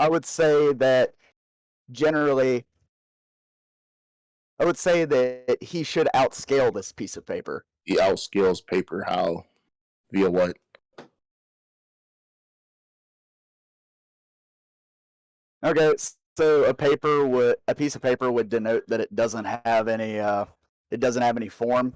I would say that generally, I would say that he should outscale this piece of paper. He outscales paper how? Via what? Okay, so a piece of paper would denote that it doesn't have any form,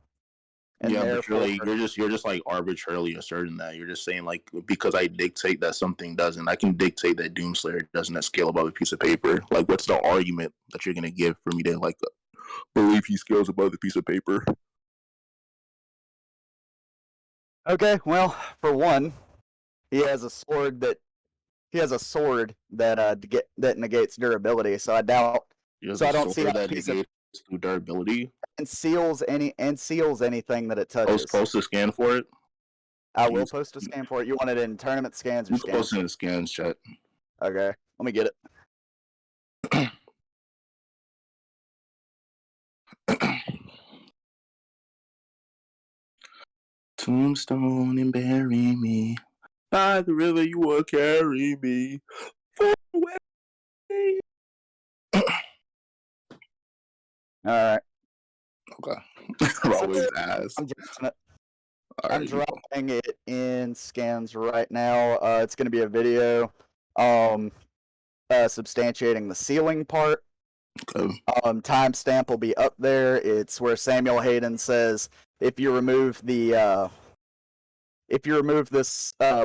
and Yeah, but therefore, you're just like arbitrarily asserting that. You're just saying like because I dictate that something doesn't, I can dictate that Doomslayer doesn't scale above a piece of paper. Like, what's the argument that you're gonna give for me to like believe he scales above the piece of paper? okay, well, for one, he has a sword that negates durability. He has So a I don't see how sword a that piece of negates through durability. and seals anything that it touches. Post a scan for it. I will Use, post a scan for it. You want it in tournament scans or you can post scans? it in the scans chat. Okay, let me get it. Tombstone and bury me by the river. You will carry me far away. All right. Okay. I'm always asked. I'm dropping it. All I'm right, dropping it in scans right now. It's going to be a video substantiating the ceiling part. okay. Timestamp will be up there. It's where Samuel Hayden says if you remove this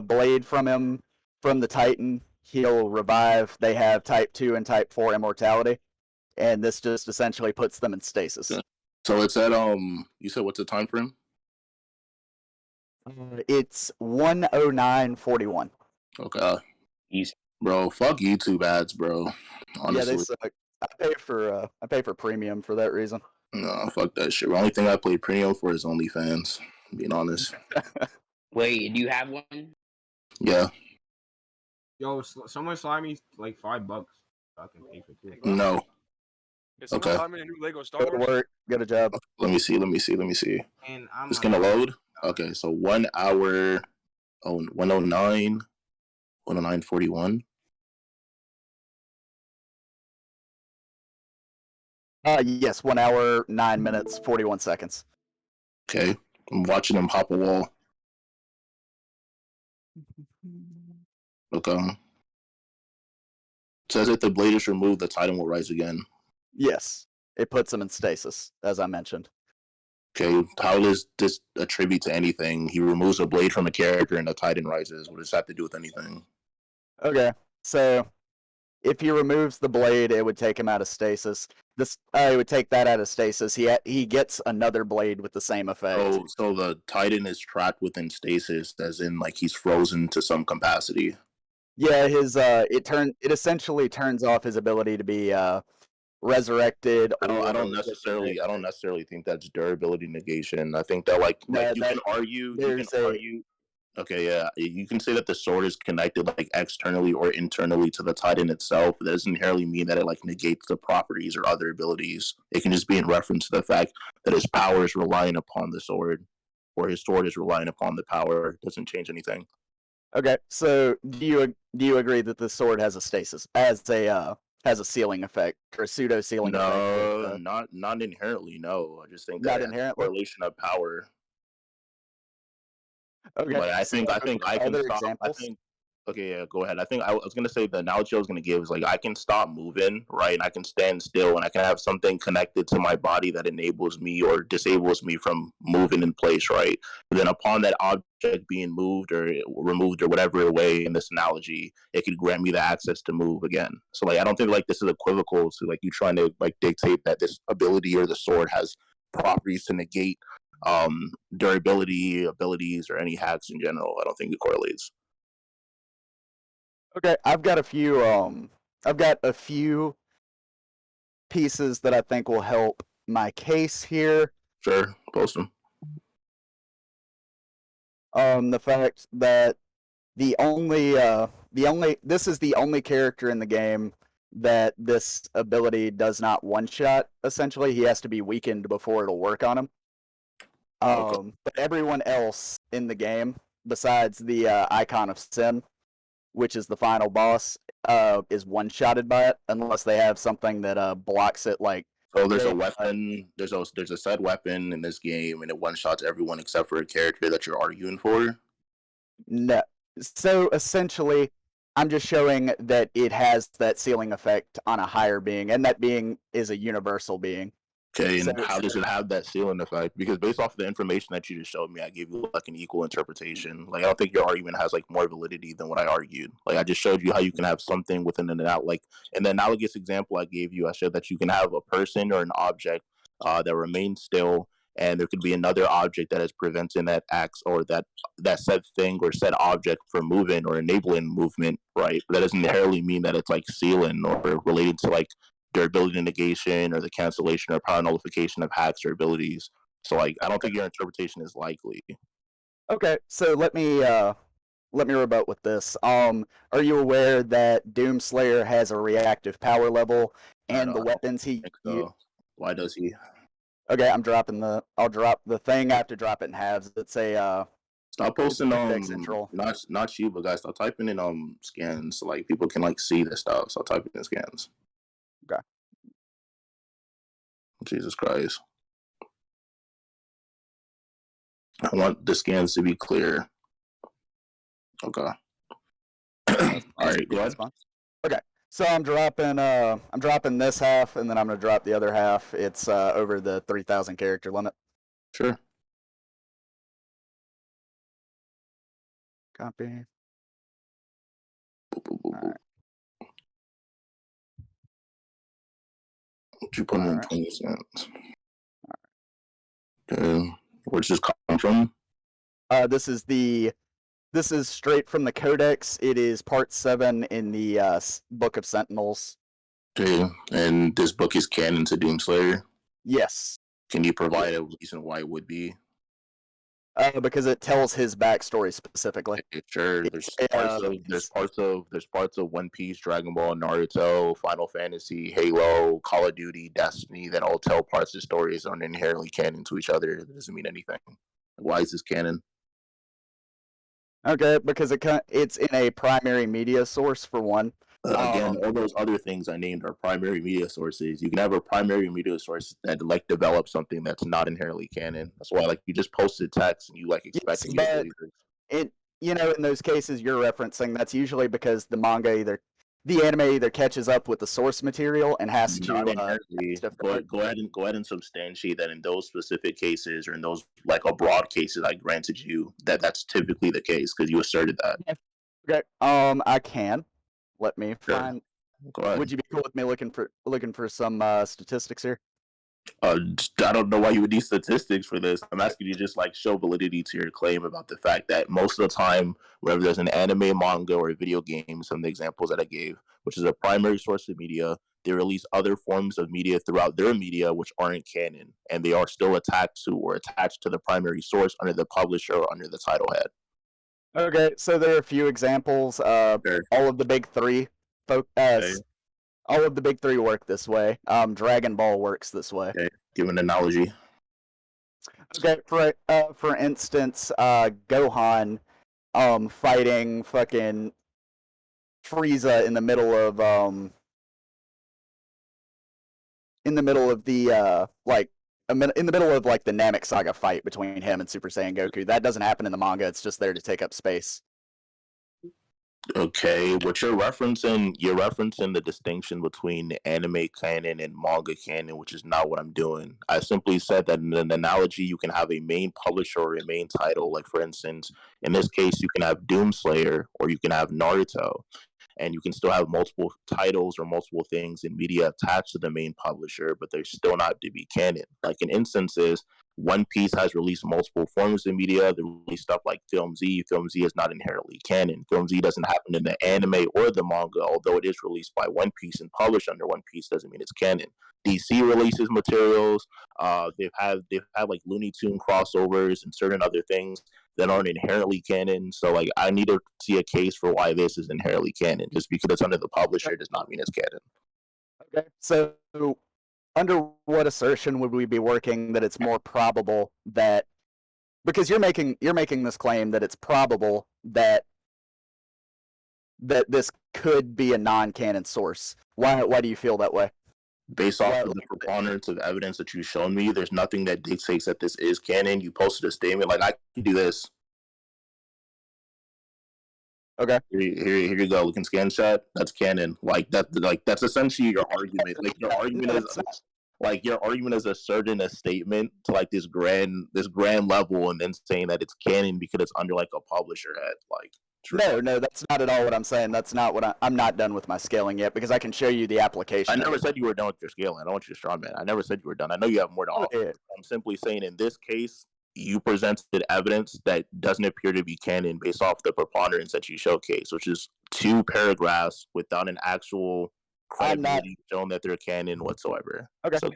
blade from him from the Titan, he'll revive. They have Type 2 and Type 4 immortality, and this just essentially puts them in stasis. Okay. So it's at you said what's the time frame? It's 109:41. Okay. Easy. Bro, fuck YouTube ads, bro. Honestly. Yeah, they suck. I pay for premium for that reason. No, fuck that shit. The only thing I play premium for is OnlyFans, being honest. Wait, do you have one? Yeah. Yo, someone slide me like $5 so I can pay for two. No. Is someone slide me a new Lego Star Good Wars? work. Good job. Let me see. And I'm It's gonna load. Okay, so 1 hour 109 109:41. Yes, 1 hour, 9 minutes, 41 seconds. Okay. I'm watching him hop a wall. Okay. It says if the blade is removed, the Titan will rise again. Yes, it puts them in stasis, as I mentioned. Okay, how does this attribute to anything? He removes a blade from a character and the Titan rises. What does that have to do with anything? Okay, so if he removes the blade, it would take him out of stasis. It would take that out of stasis. He gets another blade with the same effect. So the Titan is trapped within stasis, as in like he's frozen to some capacity. Yeah, it essentially turns off his ability to be resurrected. I don't necessarily think that's durability negation. I think that you can argue. Okay, yeah, you can say that the sword is connected like externally or internally to the Titan itself. That doesn't inherently mean that it like negates the properties or other abilities. It can just be in reference to the fact that his power is relying upon the sword, or his sword is relying upon the power. It doesn't change anything. Okay, so do you agree that the sword has a stasis, has a ceiling effect or a pseudo ceiling effect? No, not inherently. No, I just think Not that inherently. correlation of power. Okay, But I think I can stop. Examples? Okay, yeah, go ahead. I think I was gonna say the analogy I was gonna give is like I can stop moving, right? And I can stand still, and I can have something connected to my body that enables me or disables me from moving in place, right? But then upon that object being moved or removed or whatever way in this analogy, it could grant me the access to move again. So like I don't think like this is equivocal to like you trying to like dictate that this ability or the sword has properties to negate durability, abilities, or any hacks in general. I don't think it correlates. Okay, I've got a few pieces that I think will help my case here. Sure, post them. The fact that this is the only character in the game that this ability does not one-shot. Essentially, he has to be weakened before it'll work on him. Okay. But everyone else in the game, besides the Icon of Sin, which is the final boss, is one-shotted by it unless they have something that blocks it. Like, So there's they, a weapon. There's a said weapon in this game, and it one shots everyone except for a character that you're arguing for. no. So essentially, I'm just showing that it has that ceiling effect on a higher being, and that being is a universal being. Okay, So and how does it have that ceiling effect? Because based off of the information that you just showed me, I gave you like an equal interpretation. Like I don't think your argument has like more validity than what I argued. Like I just showed you how you can have something within an out. Like in the analogous example I gave you, I showed that you can have a person or an object that remains still, and there could be another object that is preventing that acts or that said thing or said object from moving or enabling movement. Right? But that doesn't inherently mean that it's like ceiling or related to like durability negation or the cancellation or power nullification of hacks or abilities. So like I don't think your interpretation is likely. okay, so let me rebut with this. Are you aware that Doomslayer has a reactive power level, and the weapons he? So why does he? Okay, I'll drop the thing. I have to drop it in halves. It's a Stop posting text intro. not you, but guys, stop typing in scans so like people can like see the stuff. So type in scans. Okay. Jesus Christ. I want the scans to be clear. Okay. All right, go ahead. Okay, so I'm dropping this half, and then I'm gonna drop the other half. It's over the 3,000 character limit. Sure. Copy. Right. What you put in 20 cents? Okay. Where's this come from? This is straight from the Codex. It is part 7 in the Book of Sentinels. Okay, and this book is canon to Doomslayer? Yes. Can you provide a reason why it would be? Because it tells his backstory specifically. Okay, sure. There's parts of One Piece, Dragon Ball, Naruto, Final Fantasy, Halo, Call of Duty, Destiny that all tell parts of stories aren't inherently canon to each other. That doesn't mean anything. Why is this canon? Okay, because it's in a primary media source for one. Again, all those other things I named are primary media sources. You can have a primary media source that like develop something that's not inherently canon. That's why like you just posted text and you like expect me to believe it. In those cases you're referencing, that's usually because the anime either catches up with the source material and has to go ahead and substantiate that in those specific cases or in those like a broad cases I granted you that's typically the case because you asserted that. Okay. I can. Let me find. Go ahead. Would you be cool with me looking for some statistics here? I don't know why you would need statistics for this. I'm asking you to just like show validity to your claim about the fact that most of the time, whenever there's an anime, manga, or a video game, some of the examples that I gave, which is a primary source of media, they release other forms of media throughout their media which aren't canon, and they are still attached to the primary source under the publisher or under the title head. Okay, so there are a few examples. Sure. All of the big three, all of the big three work this way. Dragon Ball works this way. Okay, give an analogy. Okay, for instance, Gohan, fighting fucking Frieza in the middle of the Namek Saga fight between him and Super Saiyan Goku. That doesn't happen in the manga. It's just there to take up space. Okay, what you're referencing the distinction between anime canon and manga canon, which is not what I'm doing. I simply said that in an analogy, you can have a main publisher or a main title. Like, for instance, in this case, you can have Doomslayer or you can have Naruto. And you can still have multiple titles or multiple things in media attached to the main publisher, but they're still not to be canon. Like in instances, One Piece has released multiple forms of media. They release stuff like Film Z. Film Z is not inherently canon. Film Z doesn't happen in the anime or the manga, although it is released by One Piece and published under One Piece doesn't mean it's canon. DC releases materials. They've had like Looney Tune crossovers and certain other things that aren't inherently canon. So like I need to see a case for why this is inherently canon. Just because it's under the publisher does not mean it's canon. Okay. So under what assertion would we be working that it's more probable that, because you're making this claim that it's probable that that this could be a non-canon source. Why do you feel that way? Based off of the preponderance of evidence that you've shown me, there's nothing that dictates that this is canon. You posted a statement like, I can do this. Okay. Here you go. We can scan chat. That's canon. Like that's essentially your argument. Like your argument is like your argument is asserting a statement to like this grand level, and then saying that it's canon because it's under like a publisher head. Like no, that's not at all what I'm saying. That's not what I'm not done with my scaling yet because I can show you the application. I never said you were done with your scaling. I don't want you to straw man. I never said you were done. I know you have more to offer. Yeah. I'm simply saying in this case, you presented evidence that doesn't appear to be canon based off the preponderance that you showcase, which is 2 paragraphs without an actual credibility showing that they're canon whatsoever. Okay. So,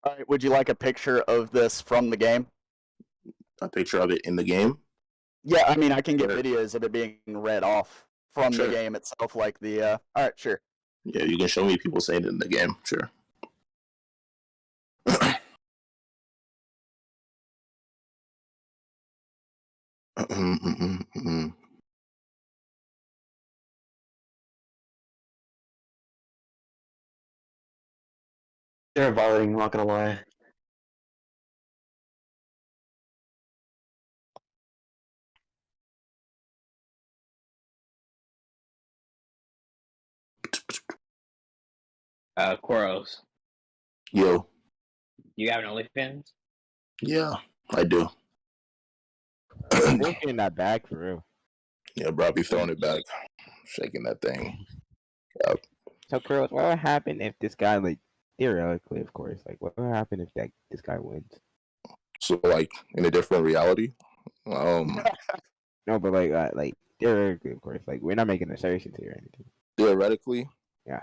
all right. Would you like a picture of this from the game? A picture of it in the game? Yeah, I mean, I can get videos of it being read off from the game itself, like the. All right, sure. Yeah, you can show me people saying it in the game. Sure. They're violating, I'm not gonna lie. Kruos, Yo. you have an OnlyFans? Yeah, I do. Looking in that bag for real. Yeah, bro, I be throwing it back, shaking that thing. Yep. So, Kruos, what would happen if this guy, like, theoretically, of course, like, what would happen if this guy wins? So, like, in a different reality, No, but like theoretically, of course, like, we're not making assertions here or anything. theoretically, Yeah.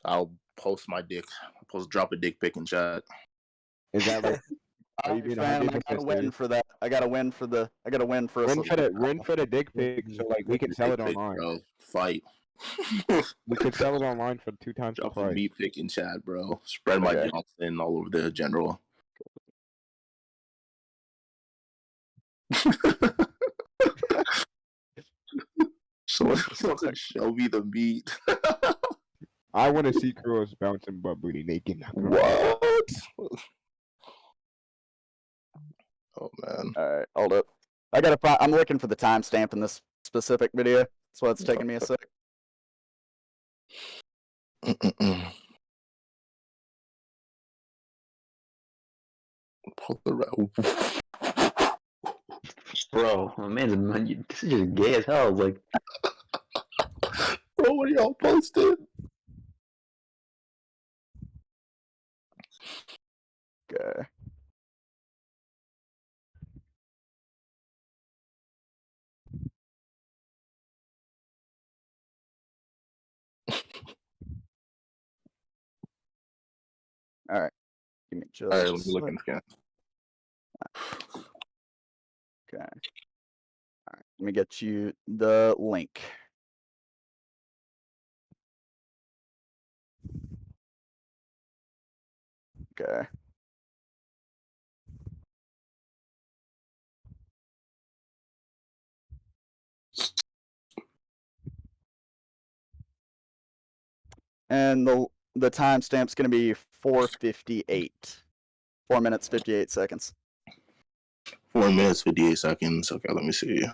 I'll post my dick. Drop a dick pic in chat. Is that like? Are you Alright, being fam, I 100% gotta win serious? for that. I gotta win for the. I gotta win for Win for the dick pic, so like we can sell it Dick pic, online. bro. Fight. We could sell it online for 2 times the Drop a price. meat pic in chat, bro. Spread my Johnson all over the general. Someone show me the meat. I want to see Kruos bouncing butt booty naked. What? Oh man. All right, hold up. I gotta find. I'm looking for the timestamp in this specific video. That's why it's taking me a sec. Pull the Bro, my man's this is just gay as hell. Like, bro, what are y'all posted? Okay. All right. Give me just. All right, let me look again. Okay. All right. Let me get you the link. Okay. And the timestamp's gonna be 4:58. 4 minutes 58 seconds. 4 minutes 58 seconds. Okay, let me see.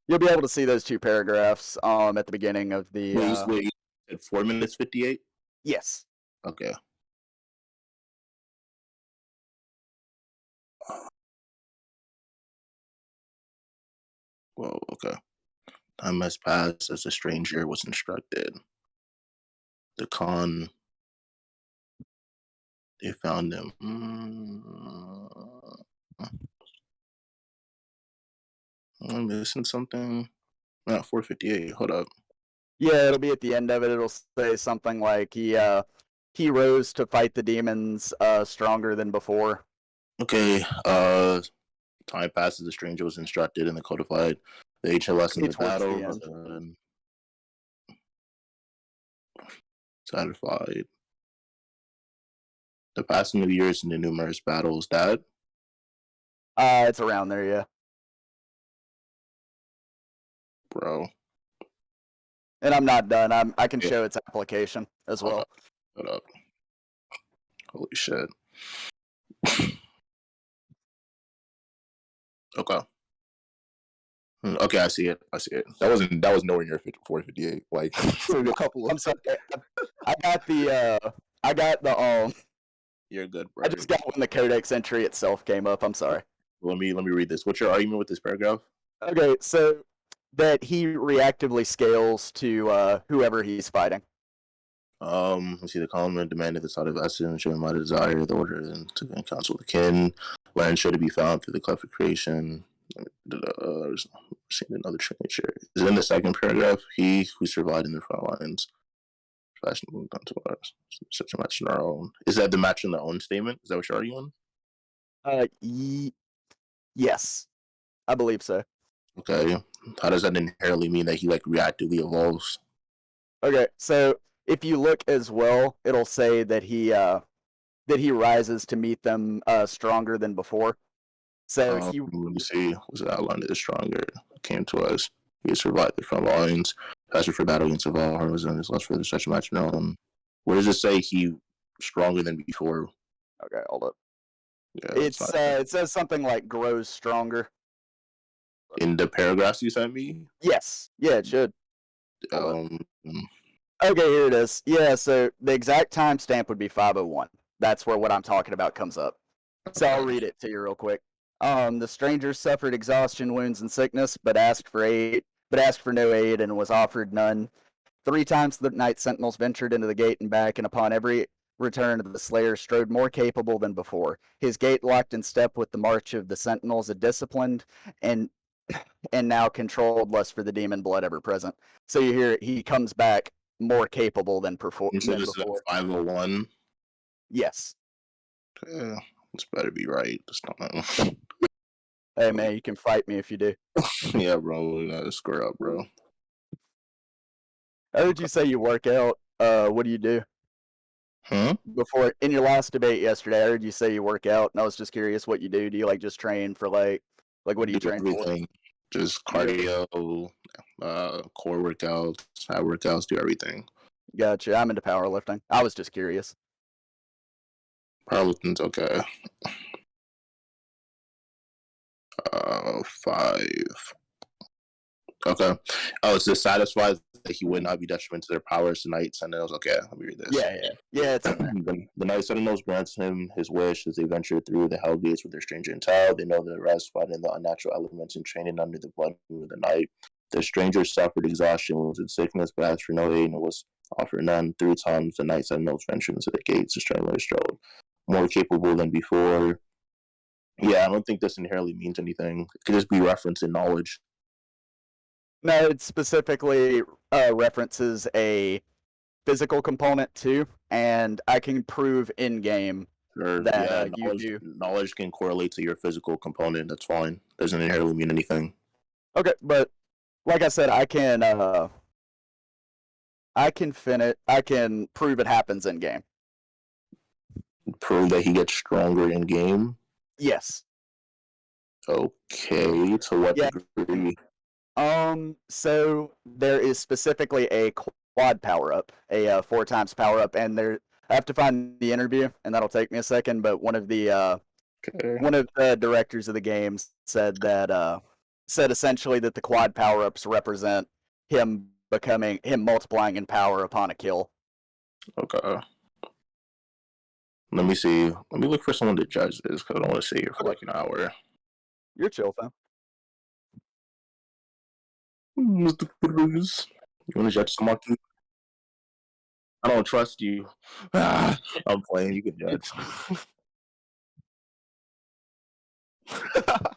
You'll be able to see those 2 paragraphs at the beginning of the. Wait, at 4 minutes 58. Yes. Okay. Whoa. Okay. Time has passed as the stranger was instructed. The Khan. They found him. I'm missing something. Not 458. Hold up. Yeah, it'll be at the end of it. It'll say something like he rose to fight the demons stronger than before. Okay. Time passes. The stranger was instructed and the codified. The ancient lesson of the battle. Satisfied. The passing of years into numerous battles. That It's around there, yeah. Bro. And I'm not done. I can Yeah. show its application as Hold well. up. Hold up. Holy shit. Okay. Okay, I see it. I see it. That was nowhere near 458. Like a couple I'm of. sorry. I got the You're good, bro. I just got when the codex entry itself came up. I'm sorry. Let me read this. What's your argument with this paragraph? Okay, so that he reactively scales to whoever he's fighting. Let's see. The common demanded the side of essence, showing my desire, the order, then to counsel the kin. Land should be found through the cleft of creation. Seen another signature. Is it in the second paragraph? He who survived in the front lines. Fashion moved on to us. Such a match in our own. Is that the match in their own statement? Is that what you're arguing? Yes, I believe so. Okay. How does that inherently mean that he like reactively evolves? Okay, so if you look as well, it'll say that he rises to meet them stronger than before. So Let me see. Was it outlined as stronger? Came to us. He survived the front lines. Passion for battle against all heroes and his lust for such a match known. Where does it say he stronger than before? Okay, hold up. Yeah, It says something like grows stronger. in the paragraphs you sent me. Yes, yeah, it should. Um, Okay, here it is. Yeah, so the exact timestamp would be 501. That's where what I'm talking about comes up. So I'll read it to you real quick. The stranger suffered exhaustion, wounds, and sickness, but asked for no aid and was offered none. 3 times the night sentinels ventured into the gate and back, and upon every return the Slayer strode more capable than before. His gait locked in step with the march of the sentinels, a disciplined and now controlled lust for the demon blood ever present. So you hear he comes back more capable than before. so this is 501. Yes. Yeah, this better be right this time. Hey man, you can fight me if you do. Yeah, bro, we gotta square up, bro. I heard you say you work out. What do you do? Huh? Before in your last debate yesterday, I heard you say you work out, and I was just curious what you do. Do you like just train for like what do you train everything? Just cardio, core workouts, high workouts, do everything. for? Gotcha. I'm into powerlifting. I was just curious. Powerlifting's okay. 5. Okay. Oh, it's dissatisfied that he would not be detriment to their powers tonight. Sentinels. Okay, let me read this. Yeah. It's in there. The Night Sentinels grants him his wish as they venture through the Hell Gates with their stranger intel. They know the rest fighting the unnatural elements and training under the blood moon of the night. The stranger suffered exhaustion, wounds, and sickness, but asked for no aid and was offered none. 3 times the Night Sentinels ventured into the gates, the stranger strode more capable than before. Yeah, I don't think this inherently means anything. It could just be referencing knowledge. No, it specifically references a physical component too, and I can prove in game that you do. Knowledge can correlate to your physical component. That's fine. Doesn't inherently mean anything. Okay, but like I said, I can prove it happens in game. Prove that he gets stronger in game. Yes. Okay, to what degree? So there is specifically a quad power up, a 4 times power up, and I have to find the interview, and that'll take me a second. But one of the directors of the game said essentially that the quad power ups represent him multiplying in power upon a kill. Okay. Let me see. Let me look for someone to judge this because I don't want to sit here for like an hour. You're chill, fam. Mr. Kruos, you want to judge someone? I don't trust you. I'm playing. You can judge. Oh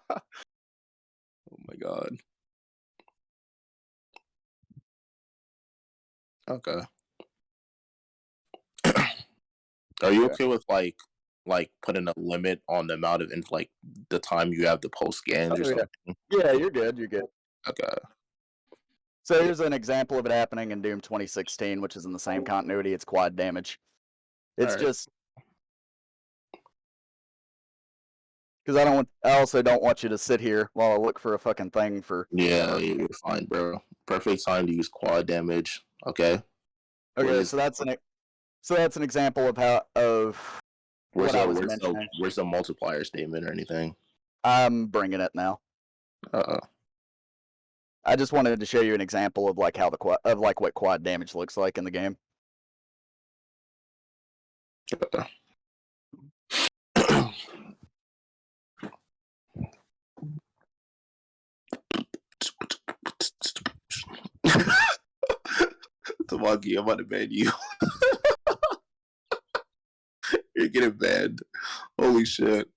my god. Okay. Are you okay with like putting a limit on the amount of like the time you have to post scans or something? Yeah, you're good. You're good. Okay. So here's an example of it happening in Doom 2016, which is in the same continuity. It's quad damage. It's just Because I also don't want you to sit here while I look for a fucking thing for. Yeah, you're fine, bro. Perfect time to use quad damage. Okay. Okay, Where's- so that's an example of Where's what I the was where's the mentioning. where's the multiplier statement or anything? I'm bringing it now. I just wanted to show you an example of like how what quad damage looks like in the game. Tamaki, I'm about to ban you. You're getting banned. Holy shit.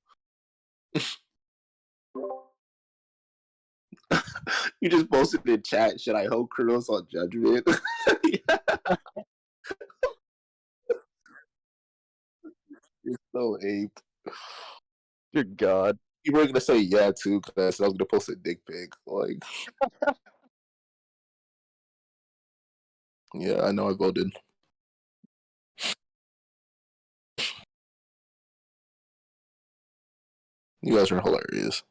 You just posted in chat, should I hold Kruos on judgment? You're so ape. Good God. You were gonna say yeah too, because I was gonna post a dick pic. Like, yeah, I know I voted. You guys are hilarious.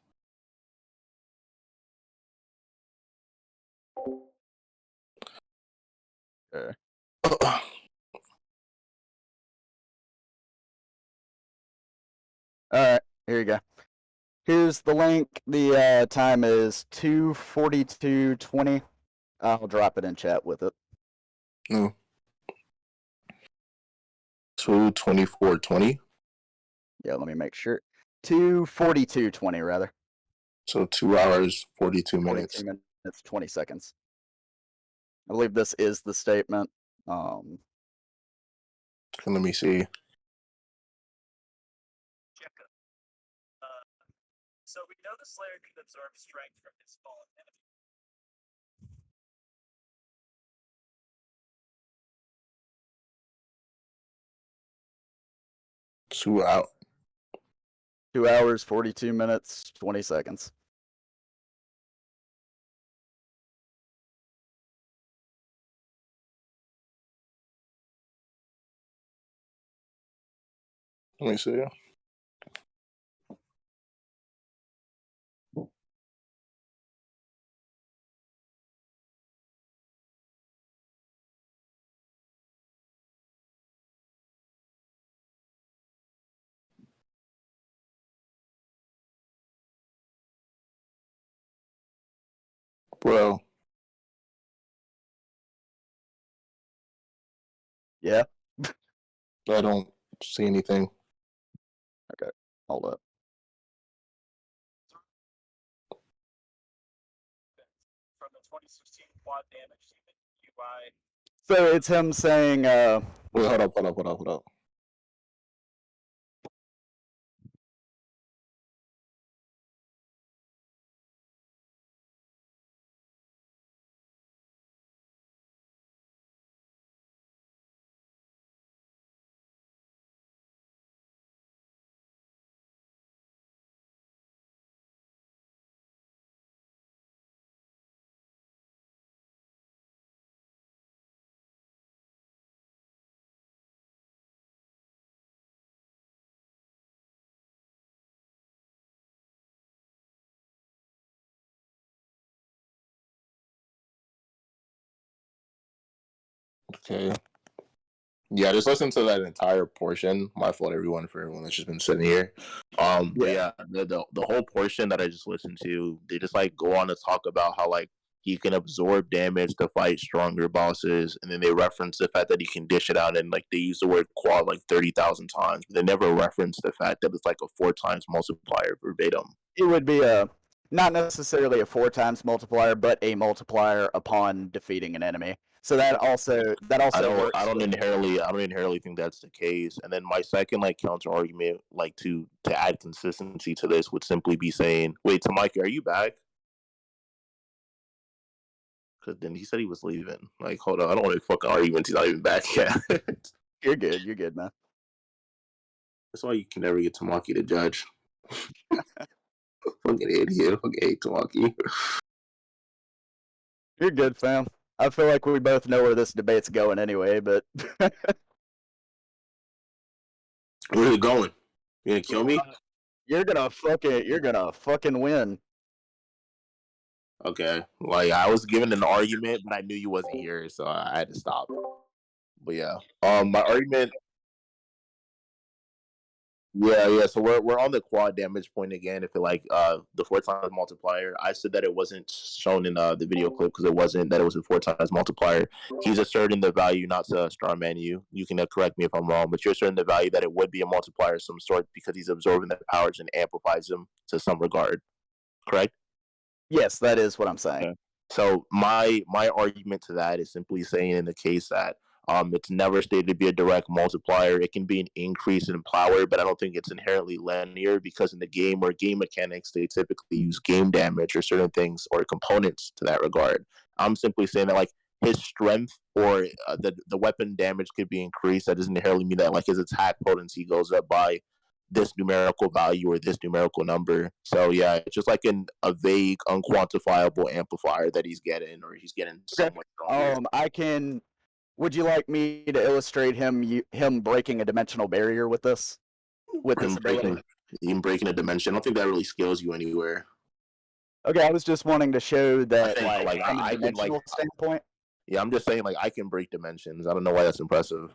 Okay. All right, here you go. Here's the link. The time is 2:42:20. I'll drop it in chat with it. No. 2:24:20. Yeah, let me make sure. 2:42:20 rather. So 2 hours 42 minutes. 42 minutes 20 seconds. I believe this is the statement. Let me see. So we know the Slayer can absorb strength from his fallen enemy. 2 out. 2 hours 42 minutes 20 seconds. Let me see. Bro. Yeah. I don't see anything. Okay. Hold up. From the 2016 quad damage UI. So it's him saying, Wait, hold up. Okay. Yeah, just listen to that entire portion. My fault, everyone, for everyone that's just been sitting here. But yeah, the whole portion that I just listened to, they just like go on to talk about how like he can absorb damage to fight stronger bosses, and then they reference the fact that he can dish it out, and like they use the word quad like 30,000 times, but they never reference the fact that it's like a 4 times multiplier verbatim. it would be not necessarily a 4 times multiplier, but a multiplier upon defeating an enemy. So that also works. I don't inherently think that's the case. And then my second like counter argument, like to add consistency to this, would simply be saying, "Wait, Tamaki, are you back?" Because then he said he was leaving. Like, hold on, I don't want to fucking argument. He's not even back yet. You're good, man. That's why you can never get Tamaki to judge. Fucking idiot. Fucking hate Tamaki. You're good, fam. I feel like we both know where this debate's going anyway, but Where's it going? You gonna kill me? you're gonna fucking win. Okay, like I was given an argument, but I knew you wasn't here, so I had to stop. But yeah, my argument. Yeah. So we're on the quad damage point again. If it like the 4 times multiplier, I said that it wasn't shown in the video clip because it wasn't that it was a 4 times multiplier. He's asserting the value, not to starman you. You can correct me if I'm wrong, but you're asserting the value that it would be a multiplier of some sort because he's absorbing the powers and amplifies them to some regard. Correct? Yes, that is what I'm saying. Okay. So my argument to that is simply saying in the case that it's never stated to be a direct multiplier. It can be an increase in power, but I don't think it's inherently linear because in the game or game mechanics, they typically use game damage or certain things or components to that regard. I'm simply saying that like his strength or the weapon damage could be increased. That doesn't inherently mean that like his attack potency goes up by this numerical value or this numerical number. So yeah, it's just like a vague, unquantifiable amplifier that he's getting, or he's getting so much stronger. Would you like me to illustrate him breaking a dimensional barrier with this? With this ability? Breaking a dimension. I don't think that really scales you anywhere. Okay, I was just wanting to show that from a dimensional standpoint. Yeah, I'm just saying like I can break dimensions. I don't know why that's impressive.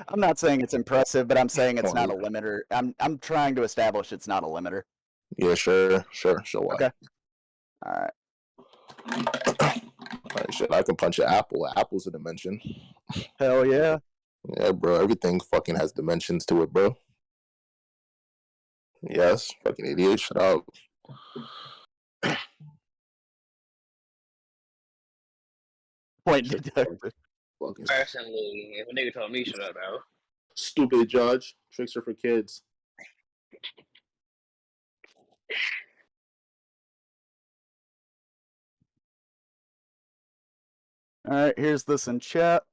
I'm not saying it's impressive, but I'm saying it's not a limiter. I'm trying to establish it's not a limiter. Yeah, sure. Why? Okay. All right. Like, shit, I can punch an apple. An apple's a dimension. Hell yeah. Yeah, bro. Everything fucking has dimensions to it, bro. Yes, fucking idiot. Shut up. Point deducted. Personally, if a nigga told me shut up, bro. Stupid judge. Tricks are for kids. All right, here's this in chat.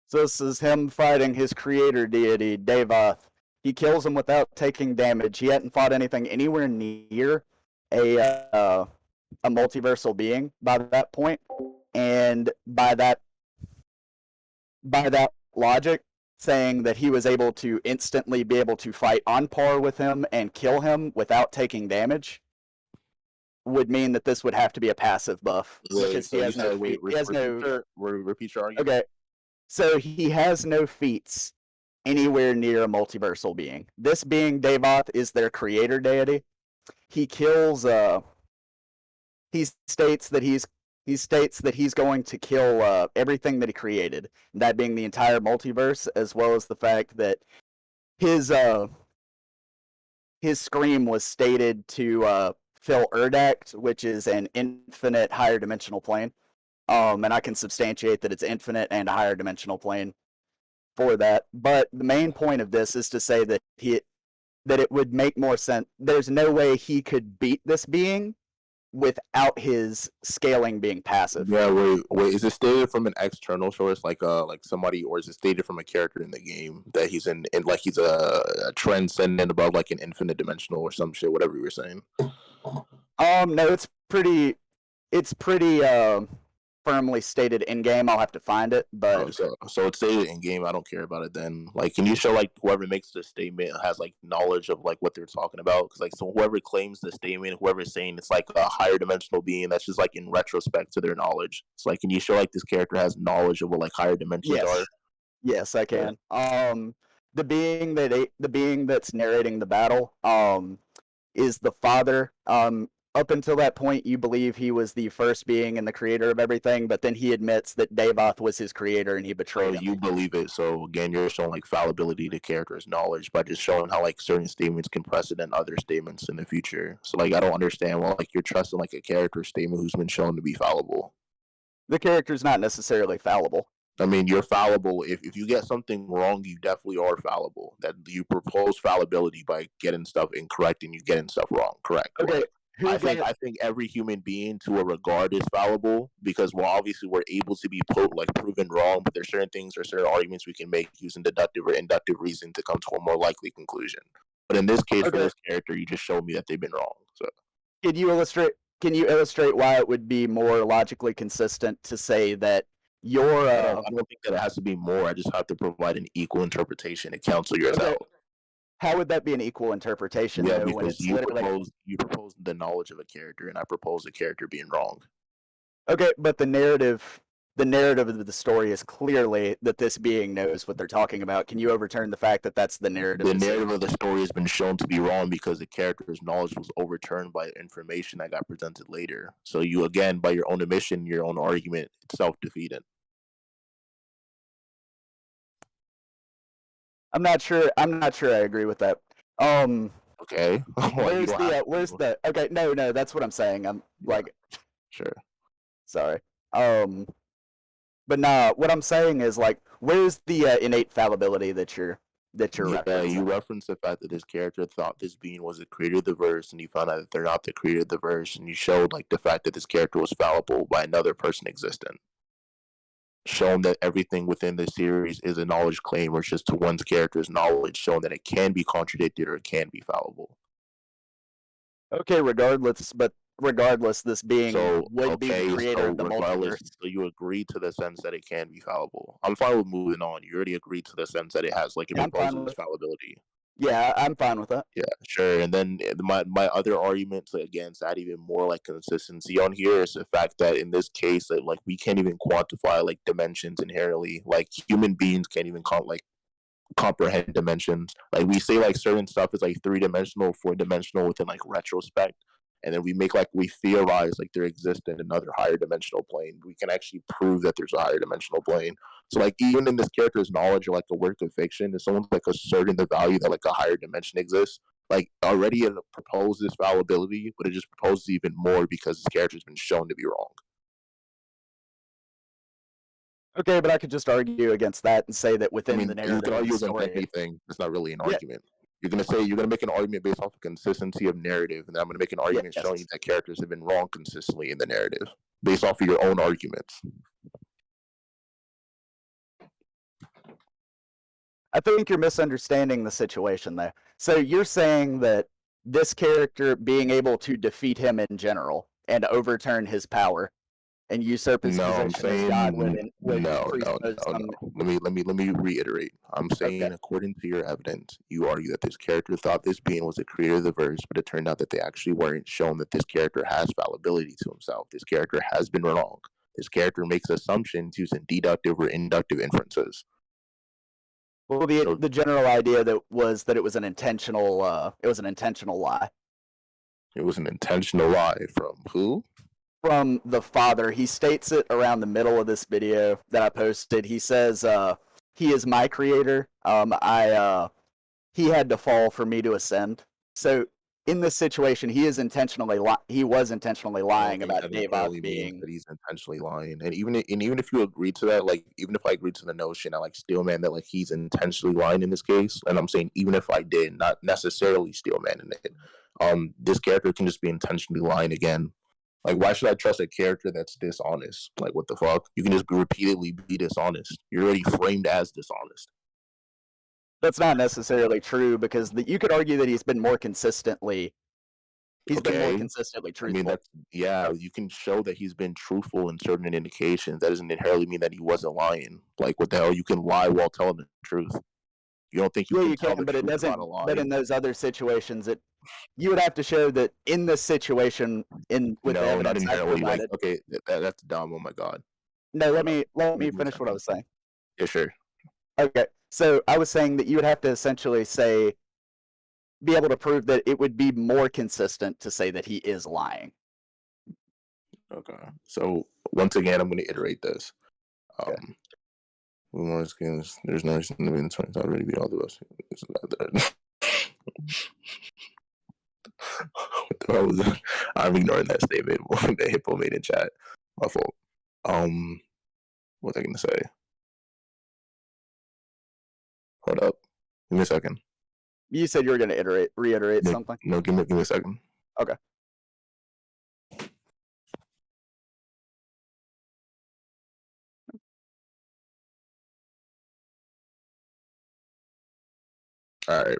So this is him fighting his creator deity, Devoth. He kills him without taking damage. He hadn't fought anything anywhere near a multiversal being by that point, and by that logic, saying that he was able to instantly be able to fight on par with him and kill him without taking damage would mean that this would have to be a passive buff. Because he has no feet. Repeat your argument. Okay. So he has no feats anywhere near a multiversal being. This being Devoth is their creator deity. He kills he states that he's going to kill everything that he created, that being the entire multiverse, as well as the fact that his scream was stated to fill Urdact, which is an infinite higher dimensional plane. And I can substantiate that it's infinite and a higher dimensional plane for that. But the main point of this is to say that it would make more sense. There's no way he could beat this being without his scaling being passive. Yeah, wait. Is it stated from an external source, like somebody, or is it stated from a character in the game that he's in like he's a transcendent above like an infinite dimensional or some shit, whatever you were saying? No, it's pretty firmly stated in game. I'll have to find it, but so it's stated in game. I don't care about it then. Like, can you show like whoever makes the statement has like knowledge of like what they're talking about? Because like, so whoever claims the statement, whoever's saying it's like a higher dimensional being, that's just like in retrospect to their knowledge. It's like, can you show like this character has knowledge of what like higher dimensions are? Yes, I can. The being that's narrating the battle is the father. Up until that point, you believe he was the first being and the creator of everything, but then he admits that Devoth was his creator and he betrayed him. You believe it. So again, you're showing like fallibility to characters' knowledge by just showing how like certain statements can precedent other statements in the future. So like, I don't understand why like you're trusting like a character statement who's been shown to be fallible. The character's not necessarily fallible. I mean, you're fallible. If you get something wrong, you definitely are fallible. That you propose fallibility by getting stuff incorrect and you getting stuff wrong. Correct. Okay. I think every human being to a regard is fallible because obviously we're able to be proven wrong, but there's certain things or certain arguments we can make using deductive or inductive reason to come to a more likely conclusion. But in this case, for this character, you just showed me that they've been wrong. So Can you illustrate why it would be more logically consistent to say that your I don't think that it has to be more. I just have to provide an equal interpretation to cancel yours out. How would that be an equal interpretation Yeah, though? When because it's literally you propose the knowledge of a character, and I propose the character being wrong. okay, but the narrative of the story is clearly that this being knows what they're talking about. Can you overturn the fact that that's the narrative? The narrative of the story has been shown to be wrong because the character's knowledge was overturned by information that got presented later. So you, again, by your own admission, your own argument, it's self-defeating. I'm not sure I agree with that. Okay. Okay, no, that's what I'm saying. I'm like Sure. sorry. But nah, what I'm saying is like, where's the innate fallibility that you're referencing? You referenced the fact that this character thought this being was the creator of the verse, and you found out that they're not the creator of the verse, and you showed like the fact that this character was fallible by another person existing. Shown that everything within the series is a knowledge claim, or it's just to one's character's knowledge, shown that it can be contradicted or it can be fallible. Okay, regardless, this being would be the creator of the multiverse. So you agree to the sense that it can be fallible. I'm fine with moving on. You already agreed to the sense that it has like a proposed fallibility. Yeah, I'm fine with that. Yeah, sure. And then my other arguments against that even more like consistency on here is the fact that in this case that like we can't even quantify like dimensions inherently. Like human beings can't even comprehend dimensions. Like we say like certain stuff is like 3-dimensional, 4-dimensional within like retrospect, and then we theorize like there exists in another higher dimensional plane. We can actually prove that there's a higher dimensional plane. So like even in this character's knowledge or like a work of fiction, if someone's like asserting the value that like a higher dimension exists, like already it proposes fallibility, but it just proposes even more because this character's been shown to be wrong. Okay, but I could just argue against that and say that within the narrative you can argue of the story, against anything. It's not really an argument. You're gonna make an argument based off of consistency of narrative, and then I'm gonna make an argument showing you that characters have been wrong consistently in the narrative based off of your own arguments. I think you're misunderstanding the situation there. So you're saying that this character being able to defeat him in general and overturn his power and usurp his position as God would no. Let me reiterate. I'm saying, according to your evidence, you argue that this character thought this being was the creator of the verse, but it turned out that they actually weren't, shown that this character has fallibility to himself. This character has been wrong. This character makes assumptions using deductive or inductive inferences. Well, the general idea that it was an intentional lie. It was an intentional lie from who? From the father. He states it around the middle of this video that I posted. He says, he is my creator. He had to fall for me to ascend. So in this situation, he was intentionally lying about Davos being that he's intentionally lying. And even if you agree to that, like even if I agree to the notion, I like Steelman that like he's intentionally lying in this case, and I'm saying even if I did, not necessarily Steelman in it, this character can just be intentionally lying again. Like, why should I trust a character that's dishonest? Like, what the fuck? You can just repeatedly be dishonest. You're already framed as dishonest. That's not necessarily true because you could argue that he's been more consistently. Been more consistently truthful. I mean, you can show that he's been truthful in certain indications. That doesn't inherently mean that he wasn't lying. Like, what the hell? You can lie while telling the truth. You don't think you can, but it doesn't. But in those other situations, you would have to show that in this situation, with the evidence, not inherently. Like, okay, that's dumb. Oh my god. No, let me finish what I was saying. Yeah, sure. Okay, so I was saying that you would have to essentially be able to prove that it would be more consistent to say that he is lying. Okay, so once again, I'm going to iterate this. There's no reason to be in the 20s already be all the us. What the hell was that? I'm ignoring that statement that Hippo made in chat. My fault. What was I going to say? Hold up. Give me a second. You said you were going to reiterate something? No, give me a second. Okay. All right.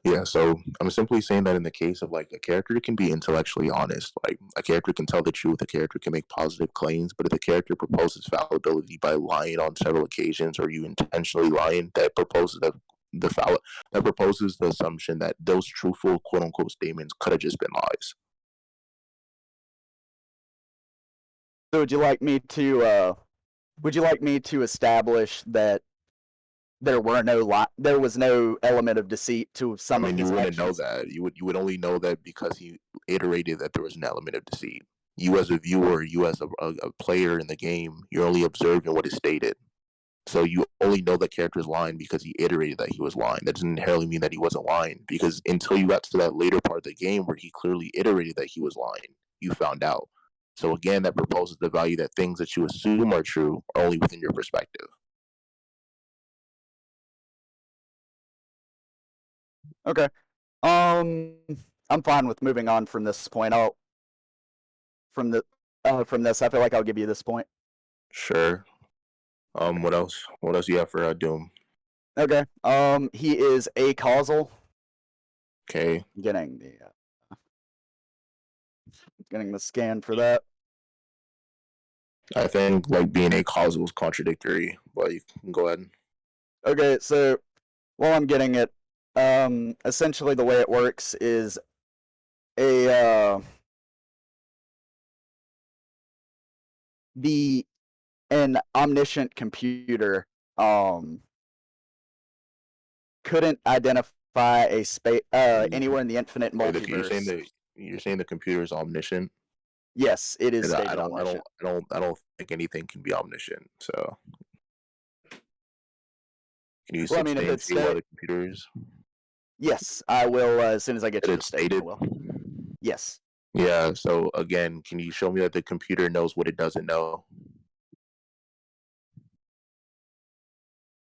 Yeah, so I'm simply saying that in the case of like a character can be intellectually honest, like a character can tell the truth, a character can make positive claims, but if the character proposes fallibility by lying on several occasions or you intentionally lying, that proposes that proposes the assumption that those truthful quote unquote statements could have just been lies. So would you like me to establish that there was no element of deceit to some I mean, of you his wouldn't know actions? that. You would only know that because he iterated that there was an element of deceit. You as a viewer, you as a player in the game, you're only observing what is stated. So you only know the character is lying because he iterated that he was lying. That doesn't inherently mean that he wasn't lying, because until you got to that later part of the game where he clearly iterated that he was lying, you found out. So again, that proposes the value that things that you assume are true are only within your perspective. Okay. I'm fine with moving on from this point. From this, I feel like I'll give you this point. Sure. What else? What else you have for Doom? Okay. He is acausal. Okay. Getting the scan for that. I think like being acausal is contradictory, but you can go ahead. Okay, so while I'm getting it, essentially the way it works is an omniscient computer couldn't identify a space anywhere in the infinite multiverse. You're saying the computer is omniscient? Yes, it is And stated omniscient. I don't think anything can be omniscient. So can you substantiate why the computer is? Yes, I will as soon as I get to the stated. I will. Yes. Yeah. So again, can you show me that the computer knows what it doesn't know?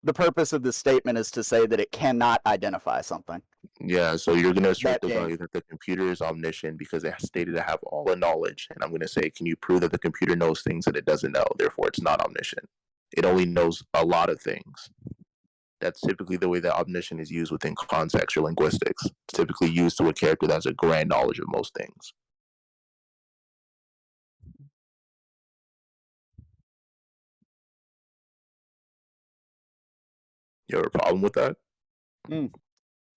The purpose of this statement is to say that it cannot identify something. Yeah, so you're going to assert the value that the computer is omniscient because it has stated to have all the knowledge. And I'm going to say, can you prove that the computer knows things that it doesn't know? Therefore, it's not omniscient. It only knows a lot of things. That's typically the way that omniscient is used within context or linguistics. It's typically used to a character that has a grand knowledge of most things. You have a problem with that?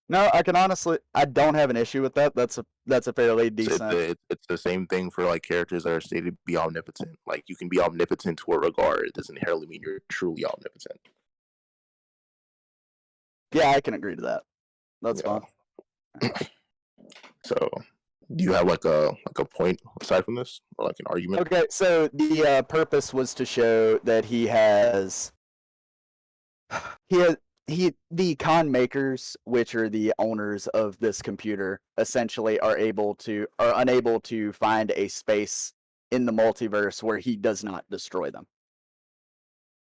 No, I don't have an issue with that. That's a fairly decent. It's the same thing for like characters that are stated to be omnipotent. Like you can be omnipotent to a regard. It doesn't inherently mean you're truly omnipotent. Yeah, I can agree to that. That's fine. So, do you have like a point aside from this, or like an argument? Okay, so the purpose was to show that the con makers, which are the owners of this computer, essentially are unable to find a space in the multiverse where he does not destroy them.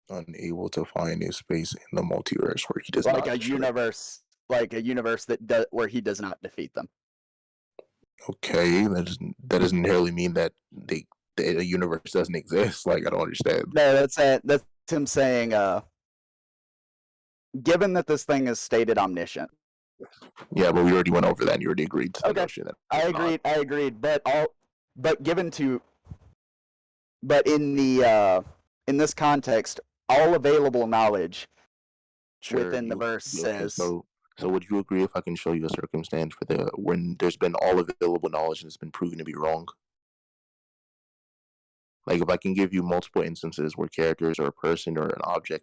Unable to find a space in the multiverse where he does not destroy them. Like a universe where he does not defeat them. Okay, that doesn't inherently mean that the universe doesn't exist. Like I don't understand. No, that's him saying. Given that this thing is stated omniscient. Yeah, but we already went over that. And you already agreed to the notion that. I agreed. But in this context, all available knowledge within the verse says. So would you agree if I can show you a circumstance when there's been all available knowledge and it's been proven to be wrong? Like if I can give you multiple instances where characters or a person or an object